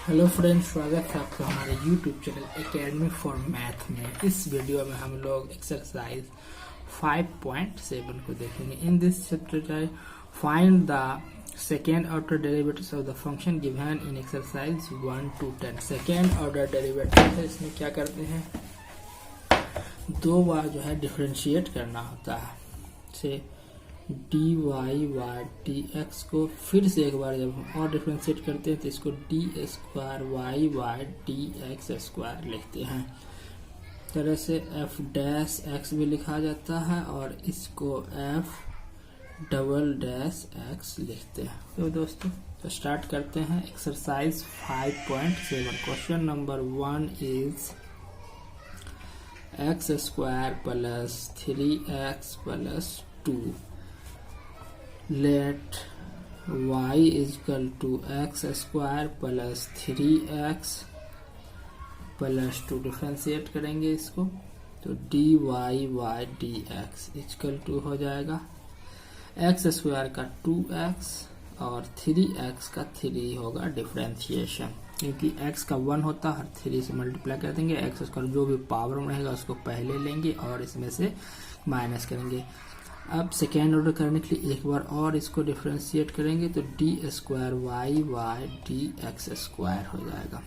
Hello friends, स्वागत है आपका हमारे YouTube channel academy for math में। इस वीडियो में हम लोग एक्सरसाइज 5.7 को देखेंगे। In this chapter find the second order derivatives of the function given in exercise 1 to 10। Second order derivative है, इसमें क्या करते हैं, दो बार जो है डिफरेंशिएट करना होता है। से d y y d x को फिर से एक बार जब हम और डिफ्रेंशिएट करते हैं तो इसको d square y y d x square लिखते हैं। तरह से एफ डैश एक्स भी लिखा जाता है और इसको एफ डबल डैश एक्स लिखते हैं। तो दोस्तों तो स्टार्ट करते हैं exercise 5.7। Question number 1 is x square plus 3x plus 2 let y is equal to x square plus 3x plus 2। Differentiate करेंगे इसको तो dy y dx equal to हो जाएगा x स्क्वायर का 2x और 3x का 3 होगा डिफ्रेंशिएशन, क्योंकि x का 1 होता है, 3 से मल्टीप्लाई कर देंगे। x स्क्वायर जो भी पावर में रहेगा उसको पहले लेंगे और इसमें से माइनस करेंगे। अब सेकेंड ऑर्डर करने के लिए एक बार और इसको डिफरेंशिएट करेंगे तो d square y y d x square हो जाएगा।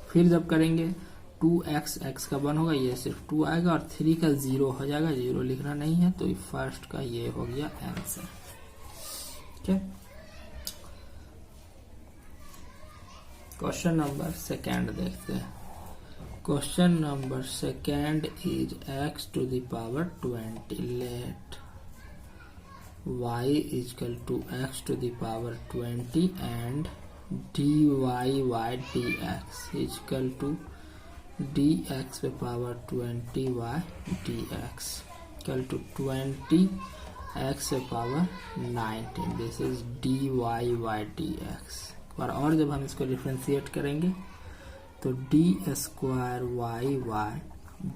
फिर जब करेंगे 2x x का 1 होगा, ये सिर्फ 2 आएगा और 3 का 0 हो जाएगा। 0 लिखना नहीं है तो फर्स्ट का ये हो गया आंसर। ठीक है, क्वेश्चन नंबर सेकेंड देखते हैं। Question number second is x to the power 20 let y is equal to x to the power 20 and dy y dx is equal to dx पे power 20y dx equal to 20 x पे power 19। This is dy y dx। और जब हम इसको differentiate करेंगे तो d square y y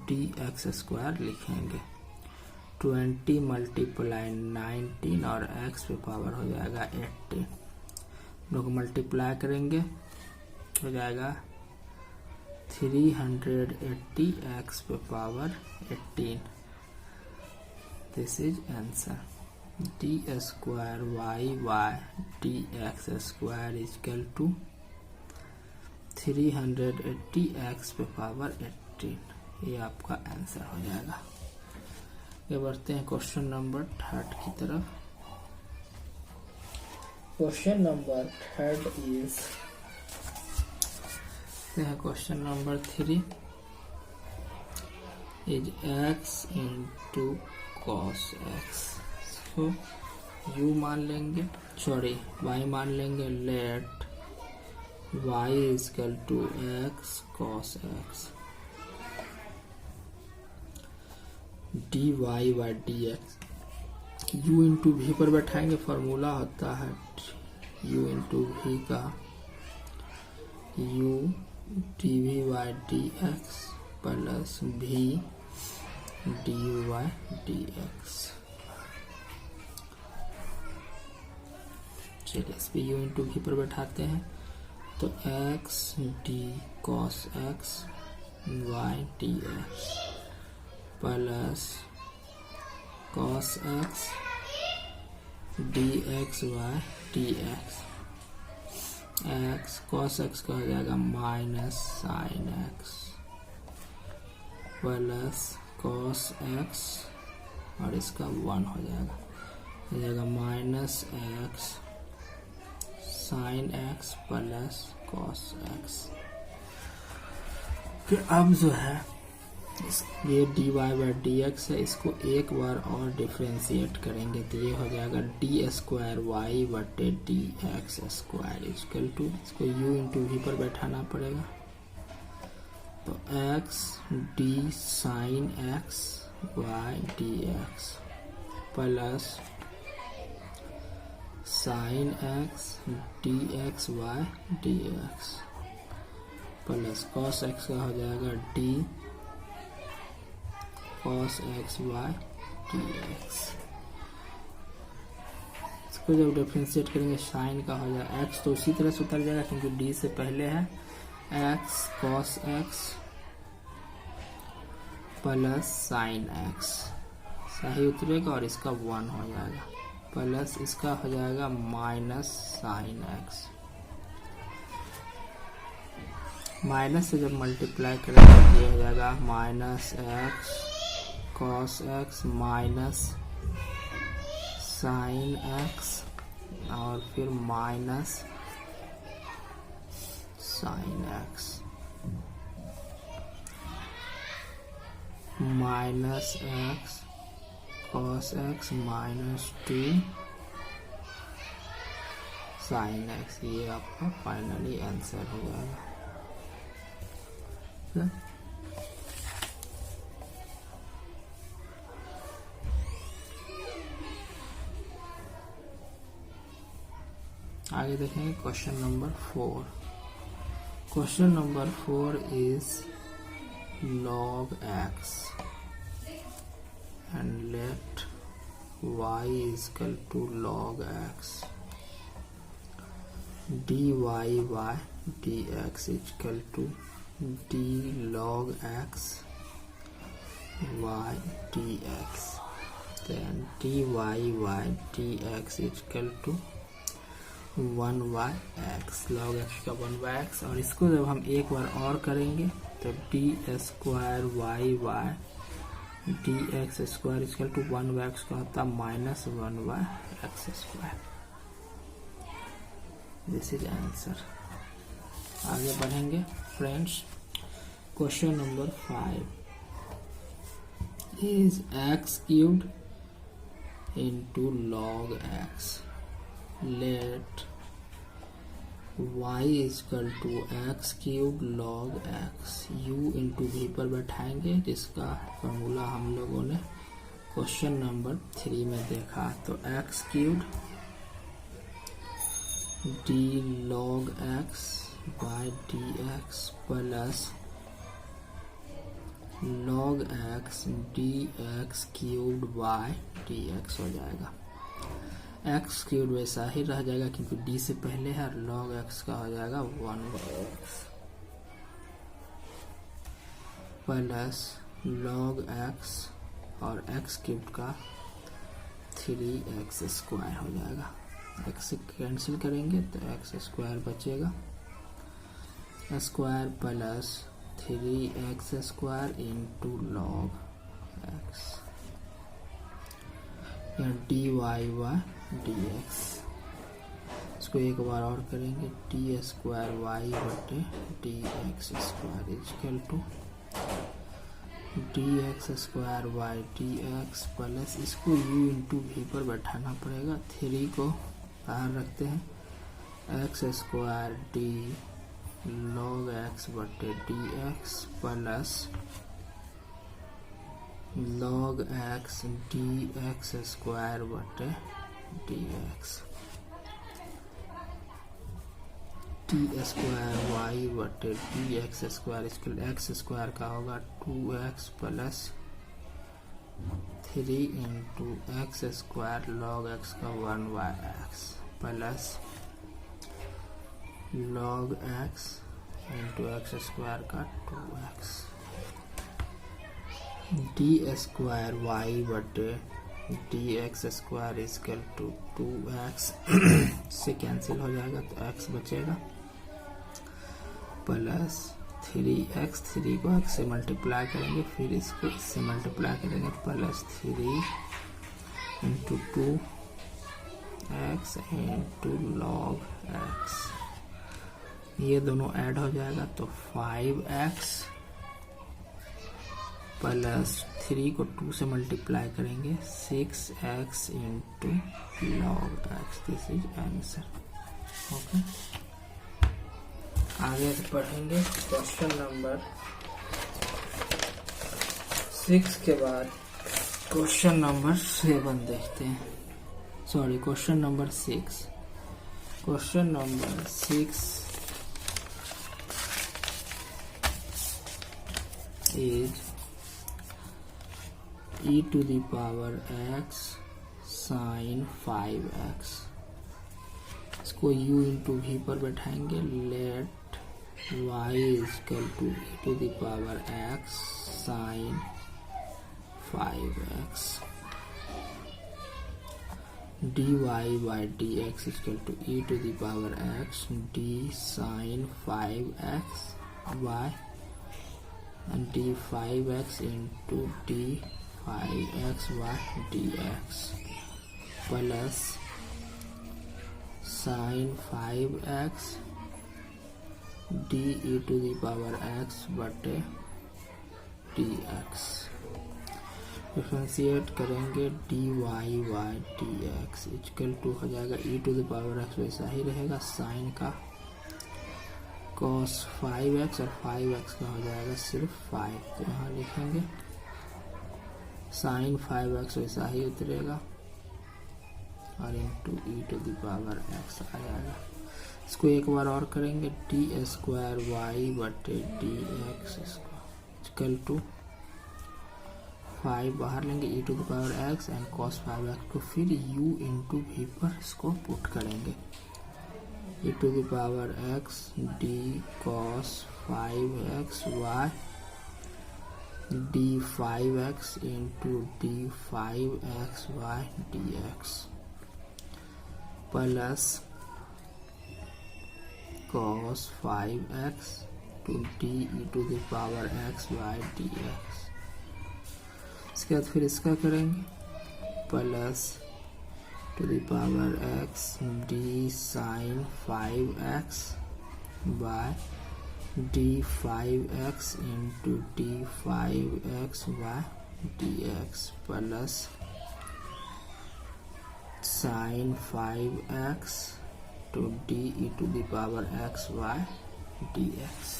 d x square लिखेंगे। 20 multiply 19 और x पे पावर हो जाएगा 18। लोग मल्टीप्लाई करेंगे हो जाएगा 380 x पे power 18। This is answer. D square y y d x square equal to 380 x पे पावर 18। ये आपका आंसर हो जाएगा। ये बढ़ते हैं क्वेश्चन नंबर 3 की तरफ। Question number 3 is question number 3 is x into cos x. So u मान लेंगे, सॉरी y मान लेंगे। Let y is equal to x cos x d y y d x. U into we पर बैठाएंगे, formula होता है u into v का u d v y d x plus v d y d x. चलिए इस पे you into we पर बैठाते हैं तो x d cos x y d x plus cos x d x y d x. X cos x का हो जाएगा minus sine x plus cos x और इसका 1 हो जाएगा minus x sine x plus cos x. फिर अब जो है ये d y by D x है, इसको एक बार और डिफ्रेंशिएट करेंगे तो ये हो जाएगा डी स्क्वायर वाई बटे D x square equal to, इसको यू इंटू वी पर बैठाना पड़ेगा तो x d sine x y d x plus sine x d x y d x plus cos x का हो जाएगा d cos x y dx। इसको जब डिफरेंशिएट करेंगे साइन का हो जाएगा x तो उसी तरह से उतर जाएगा क्योंकि d से पहले है x cos x plus sine x सही उतरेगा और इसका 1 हो जाएगा, प्लस इसका हो जाएगा माइनस साइन एक्स। माइनस से जब मल्टीप्लाई करेंगे तो ये हो जाएगा minus x cos x minus sine x और फिर minus sine x minus x cos x minus 2 sine x. ये आपका फाइनली आंसर हो जाएगा। आगे देखेंगे question number 4। Question number 4 is log x and let y is equal to log x dy by dx is equal to d log x y dx, then dy by dx is equal to 1 by x, log x का 1 by x। और इसको जब हम एक बार और करेंगे तो d square y by D x square equal to 1 by x का होता है minus 1 by x square. This is answer. आगे बढ़ेंगे friends. Question number 5 is x cubed into log x, let y is equal to x cube log x, u into we पर बैठाएंगे जिसका formula हम लोगों ने क्वेश्चन नंबर 3 में देखा। तो x cube d log x by dx plus log x dx cube by dx हो जाएगा। एक्स क्यूब वैसा ही रह जाएगा क्योंकि डी से पहले है, log x का हो जाएगा 1 by x plus log x और x क्यूब का 3x स्क्वायर हो जाएगा। x से कैंसिल करेंगे तो x स्क्वायर बचेगा, square plus 3x square into log x या D Y by D X. इसको एक बार और करेंगे, डी स्क्वायर वाई बटे D x square equal to D x square by D x plus इसको u इंटू वी पर बैठाना पड़ेगा। 3 को बाहर रखते हैं, X square D log X बटे D x plus log x dx square बटे dx, टी स्क्वायर वाई बटे डी एक्स स्क्वायर इसके एक्स स्क्वायर का होगा 2x plus 3 into x square log x का 1 by x plus log x into x square का 2x, d square Y बटे D x square equal to 2x से cancel हो जाएगा तो x बचेगा प्लस 3x, 3 को x से मल्टीप्लाई करेंगे फिर इसको इससे मल्टीप्लाई करेंगे plus 3 into 2x into log x, ये दोनों ऐड हो जाएगा तो 5x प्लस 3 को 2 से मल्टीप्लाई करेंगे 6x into log x। This is answer. Okay, आगे पढ़ेंगे क्वेश्चन नंबर 6 के बाद क्वेश्चन नंबर 7 देखते हैं। Sorry, question number 6। Question number 6 is e to the power x sin 5x, इसको u इंटू वी पर बैठाएंगे, late y is equal to e to the power x sin 5x dy by dx is equal to e to the power x d sin 5x y and d 5x into d 5xy dx plus sin 5x d e to the power x बटे dx। Differentiate करेंगे dy by dx equal to हो जाएगा e to the power x, वैसा ही रहेगा sign का cos 5x और 5x का हो जाएगा सिर्फ 5, तो यहाँ लिखेंगे साइन 5x वैसा ही उतरेगा और into e to the power x आ जाएगा। इसको एक बार और करेंगे डी स्क्वायर वाई बटे डी एक्स इक्वल टू 5 बाहर लेंगे e to the power x and cos 5x को फिर u इंटू v पर इसको पुट करेंगे e to the power x d cos 5x y d 5x into d 5x y dx plus cos 5x to d e to the power x y dx। इसके बाद फिर इसका करेंगे plus to the power x d sin 5x by d 5x into d 5x y dx plus sin 5x to d e to the power x y dx।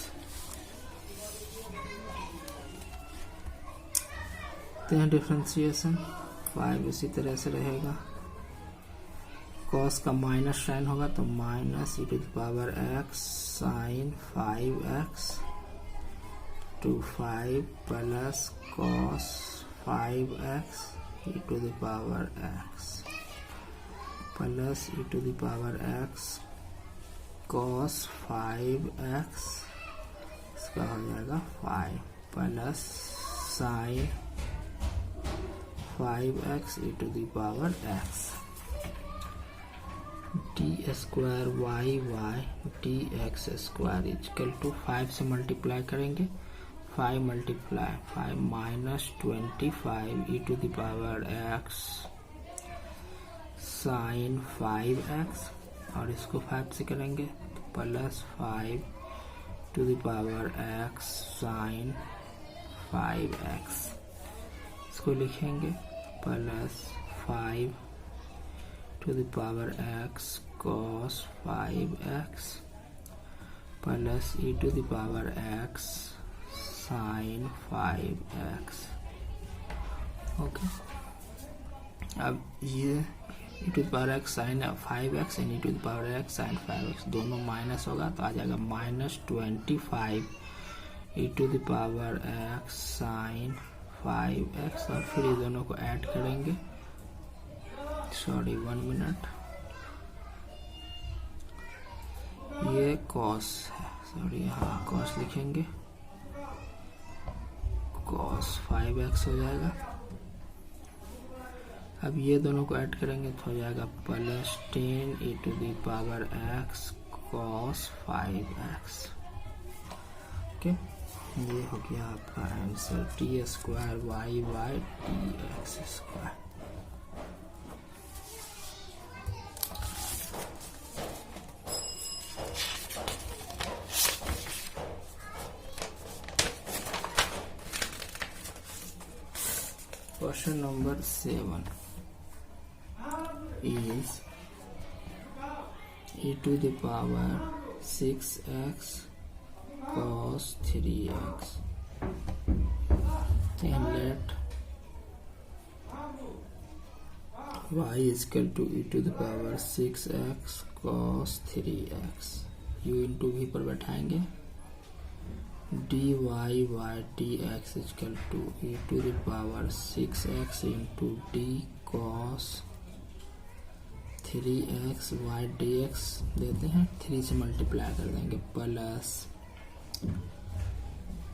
तो यहाँ differentiation 5 इसी तरह से रहेगा, cos का माइनस साइन होगा तो minus e to the power x sin 5x to 5 plus cos 5x e to the power x plus e to the power x cos 5x इसका हो जाएगा 5 plus sin 5x e to the power x d square y y dx square equal to 5 से multiply करेंगे 5 multiply 5 minus 25 e to the power x sine 5x और इसको 5 से करेंगे तो plus 5 to the power x sine 5x इसको लिखेंगे plus 5 to the power x cos 5x plus e to the power x sine 5x। Okay, अब ये e to the power x sine 5x and e to the power x sine 5x दोनों minus होगा तो आ जाएगा minus 25 e to the power x sine 5x और फिर ये दोनों को ऐड करेंगे, सॉरी 1 मिनट, ये cos है, सॉरी यहाँ cos लिखेंगे, cos 5x हो जाएगा। अब ये दोनों को ऐड करेंगे तो हो जाएगा plus 10 e to the power x cos 5x। Okay, ये हो गया आपका answer t square y by t x square. Question number 7 is e to the power 6x cos 3x and let y is equal to e to the power 6x cos 3x। u into v पर बैठाएंगे dy by dx is equal to e to the power 6x into d cos 3x y dx देते हैं 3 से multiply कर देंगे plus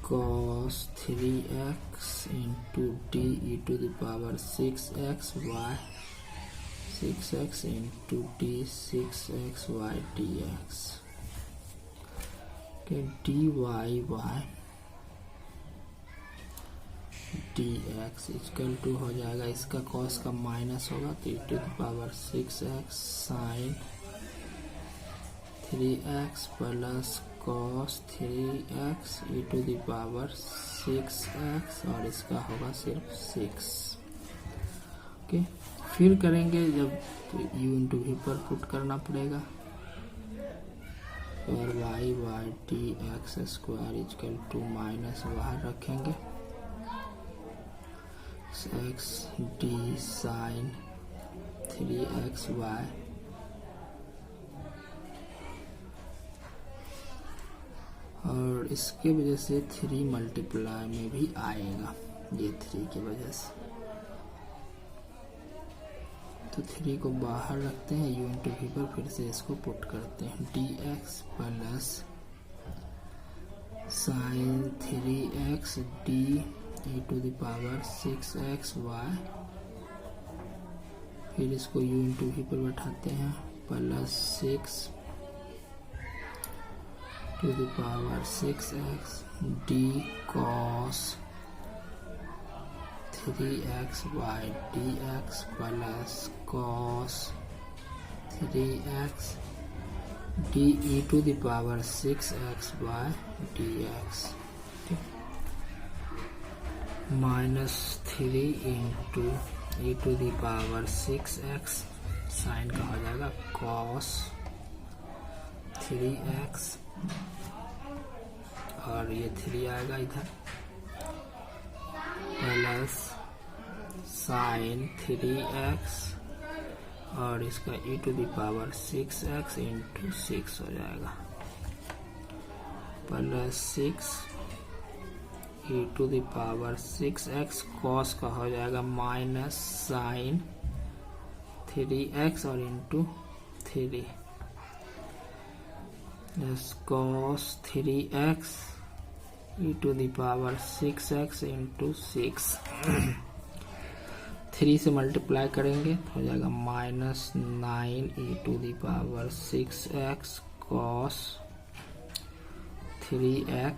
cos 3x into d e to the power 6xy 6x into d 6xy dx। okay, dy y dx equal to हो जाएगा, इसका cos का minus होगा तो e to the power 6x sin 3x plus cos 3x e to the power 6x और इसका होगा सिर्फ 6। ओके, फिर करेंगे जब तो u इंटू वी पर पुट करना पड़ेगा और y dx square equal to minus बाहर रखेंगे x d sin 3xy और इसके वजह से 3 मल्टीप्लाई में भी आएगा, ये 3 की वजह से, तो 3 को बाहर रखते हैं, u इंटू वी पर फिर से इसको पुट करते हैं dx plus sine 3x d e to the power 6xy, फिर इसको u इंटू वी पर बैठाते हैं plus 6 to the power 6x d cos 3xy dx plus cos 3x d e to the power 6xy dx minus 3 into e to the power 6x sine का हो जाएगा cos 3x और ये 3 आएगा इधर प्लस साइन 3x और इसका e to the power 6x into 6 हो जाएगा plus 6 e to the power 6x cos का हो जाएगा माइनस साइन 3x और into 3 cos 3x e to the power 6x into 6 3 से मल्टीप्लाई करेंगे तो हो जाएगा minus 9 e to the power 6x cos 3x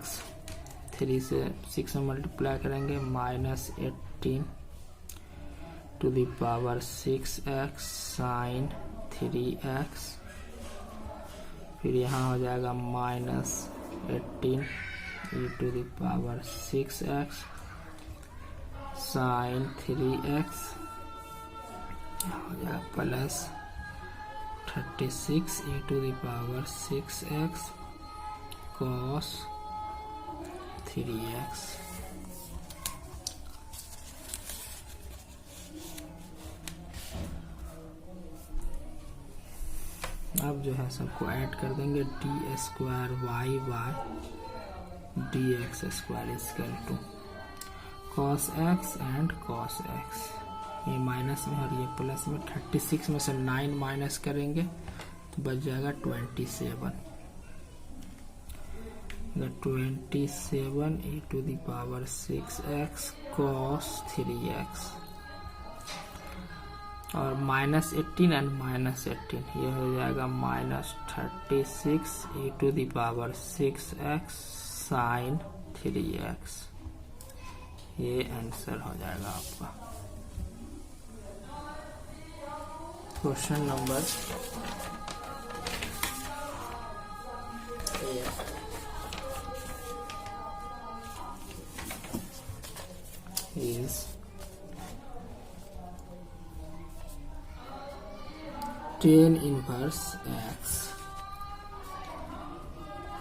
3 से 6 में मल्टीप्लाई करेंगे minus 18 to the power 6x sine 3x, फिर यहाँ हो जाएगा minus 18 e to the power 6x sine 3x हो जाएगा plus 36 e to the power 6x cos 3x। अब जो है सबको ऐड कर देंगे d square y d x square equal to cos x and cos x, ये माइनस में और ये प्लस में। 36 में से 9 माइनस करेंगे तो बच जाएगा 27 e to the power 6x cos 3x और माइनस 18 एंड माइनस 18, ये हो जाएगा minus 36 e to the power 6x sine 3x, ये आंसर हो जाएगा आपका। Question number is tan inverse x,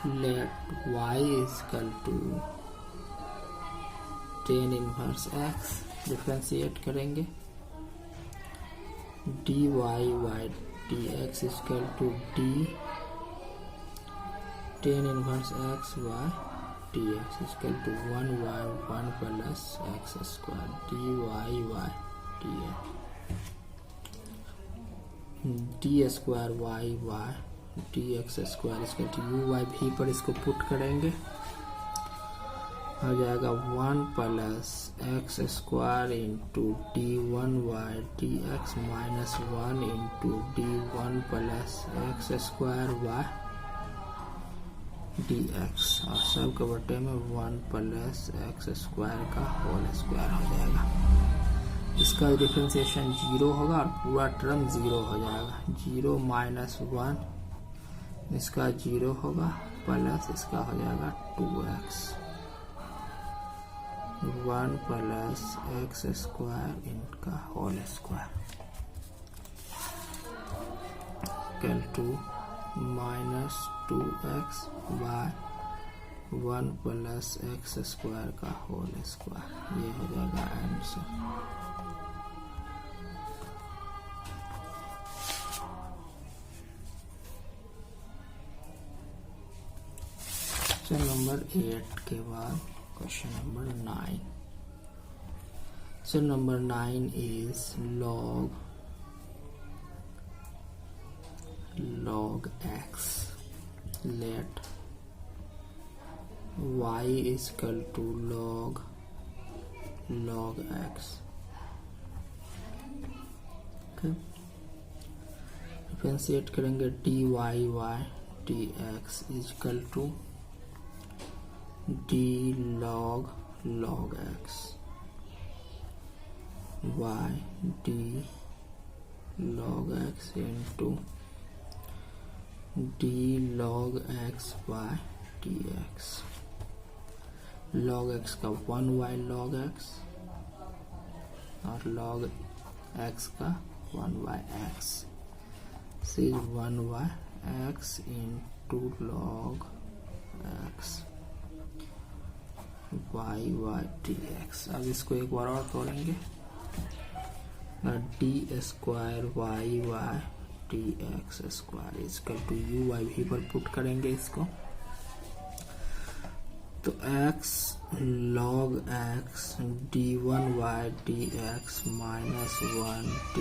let y is equal to tan inverse x, differentiate करेंगे dy y dx is equal to d tan inverse x y dx is equal to 1y 1 plus x square dy y dx d square y dx square is equal to u y v पर इसको put करेंगे हो जाएगा 1 plus x square into d1y dx minus 1 into d1 plus x square y dx और सब के बटे में 1 प्लस एक्स स्क्वायर का होल स्क्वायर हो जाएगा। इसका डिफरेंशिएशन 0 होगा और पूरा टर्म 0 हो जाएगा। 0 माइनस 1 इसका 0 होगा प्लस इसका हो जाएगा 2x 1 प्लस एक्स स्क्वायर इनका whole square equal to minus 2x by 1 plus x square का होल स्क्वायर। ये हो जाएगा आंसर। क्वेश्चन नंबर 8 के बाद question number 9। Question number 9 is log x. Let y is equal to log x. Okay. Differentiate करेंगे dy y dx is equal to d log x y d log x into d log x by dx। log x का 1y log x और log x का 1y x से 1y x into log x y dx। अब इसको एक बार और तोड़ेंगे। D square y y d x square equal to u y भी पर पुट करेंगे इसको तो x log x d1y dx minus 1 d।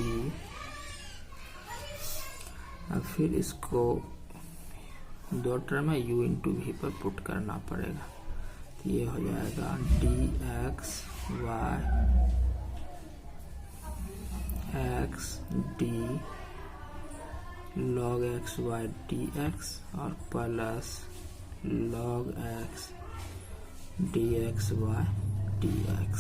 अब फिर इसको दो टर्म है u इंटू भी पर पुट करना पड़ेगा। तो ये हो जाएगा dx y x d log x y dx और plus log x dx y dx।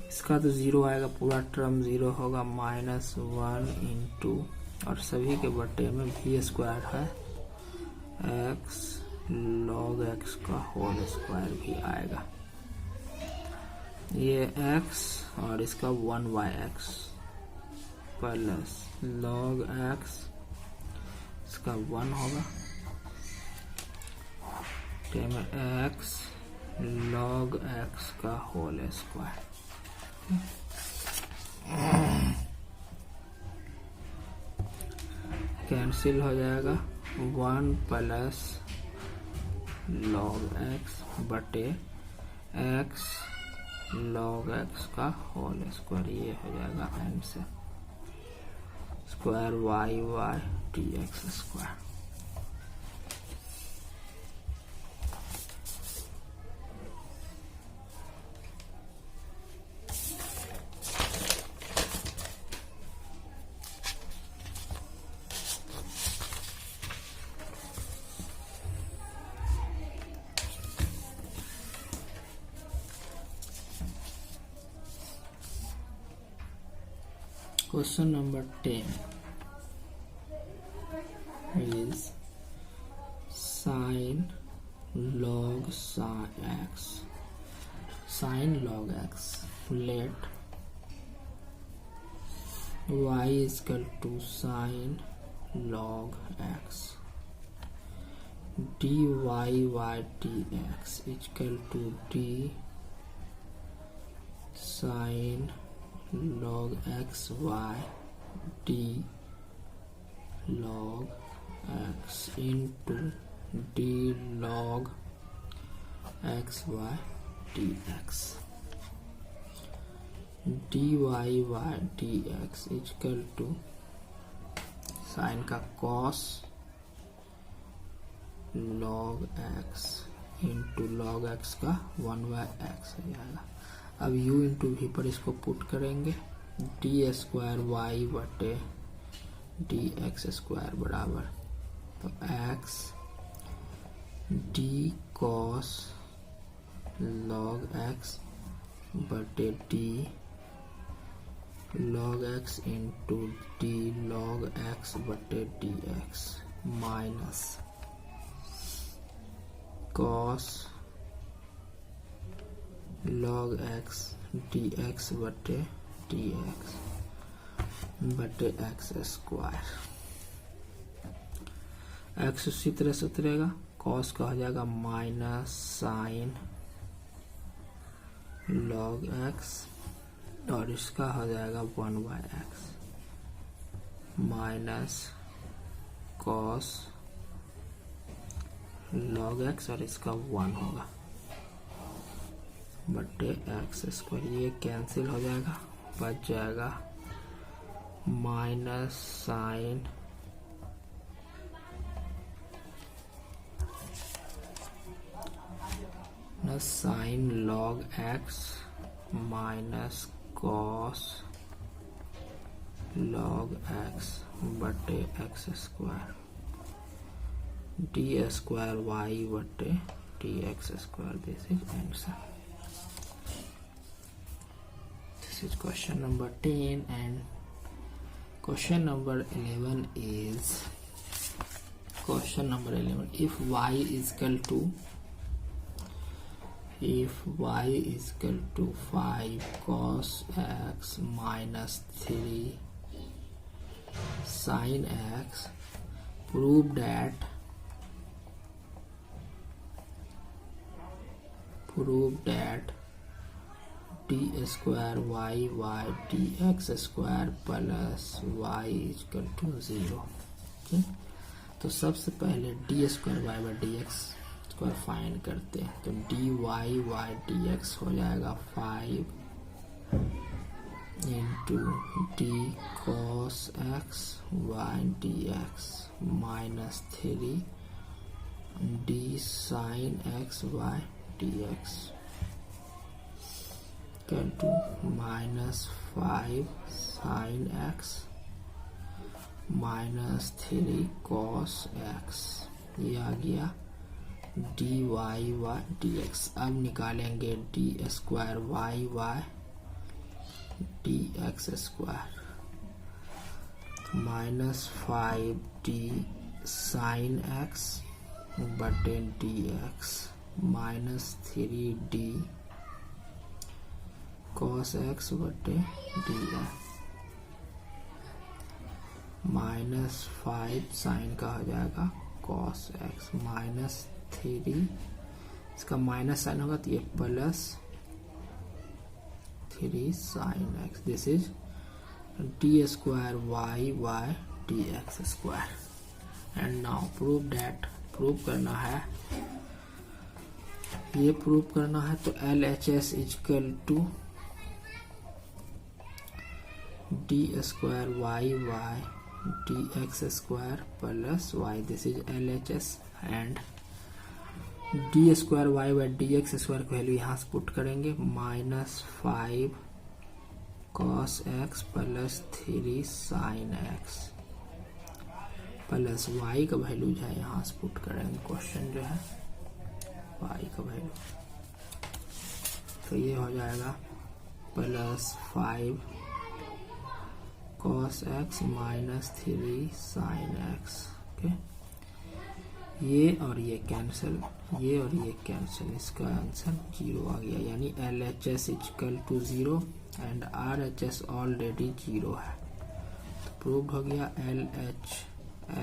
इसका तो 0 आएगा, पूरा टर्म 0 होगा माइनस 1 इंटू और सभी के बटे में भी स्क्वायर है x log x का होल स्क्वायर भी आएगा। ये x और इसका 1yx प्लस log x इसका 1 होगा में x log x का होल स्क्वायर। कैंसिल हो जाएगा 1 प्लस log x बटे x log x का होल स्क्वायर। ये हो जाएगा answer square y y dx square. Question number 10 is sin log x. Sin log x. Let y is equal to sin log x. dy y dx is equal to d sin log x y d log x into d log x y dx। dy y dx is equal to sine का cos log x इंटू log x का 1/x हो जाएगा। अब u into v पर इसको put करेंगे, D square Y बटे डी एक्स स्क्वायर बराबर, तो x D cos log x बटे D log x into D log x बटे D x minus cos log x dx बटे dx बटे एक्स स्क्वायर। x उसी तरह से उतरेगा, cos का हो जाएगा माइनस साइन log x और इसका हो जाएगा 1/x minus cos log x और इसका 1 होगा बटे एक्स स्क्वायर। ये कैंसिल हो जाएगा, बच जाएगा minus sine log x minus cos log x बटे X square D square Y बटे D x square. This is answer. This is question number 10 and question number 11 is if y is equal to 5 cos x minus 3 sin x, prove that d square y y dx square plus y is equal to 0। okay? तो सबसे पहले d square y by D x square find करते हैं, तो d y y d x हो जाएगा 5 into d cos x y d x minus 3 d sine x y d x to minus 5 sine x minus 3 cos x. ये आ गया d y y d x. अब निकालेंगे d square y y d x square, minus 5 d sine x बटे D x minus 3 D cos x बटे D x minus 5 sign का हो जाएगा कॉस एक्स माइनस 3, इसका माइनस साइन होगा तो ये plus 3 sine x. This is d square y y d x square. And now prove that, prove करना है, ये प्रूव करना है तो L H S equal to d square y y d x square plus y. This is L H S and d square y by D x square की value यहाँ से put करेंगे, minus 5 cos x plus 3 sine x plus Y का value जो है यहाँ से put करेंगे। क्वेश्चन जो है वाई का वैल्यू, तो ये हो जाएगा plus 5 cos x minus 3 sin x। Okay, ये और ये कैंसिल, ये और ये कैंसिल, इसका आंसर 0 आ गया। यानी L H S equal to 0 and R H S already 0 है, तो प्रूव हो गया L H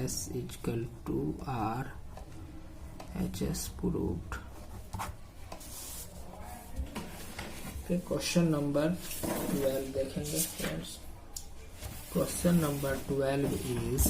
S equal to R H S proved. Question number 12 देखेंगे फ्रेंड्स। Question number 12 is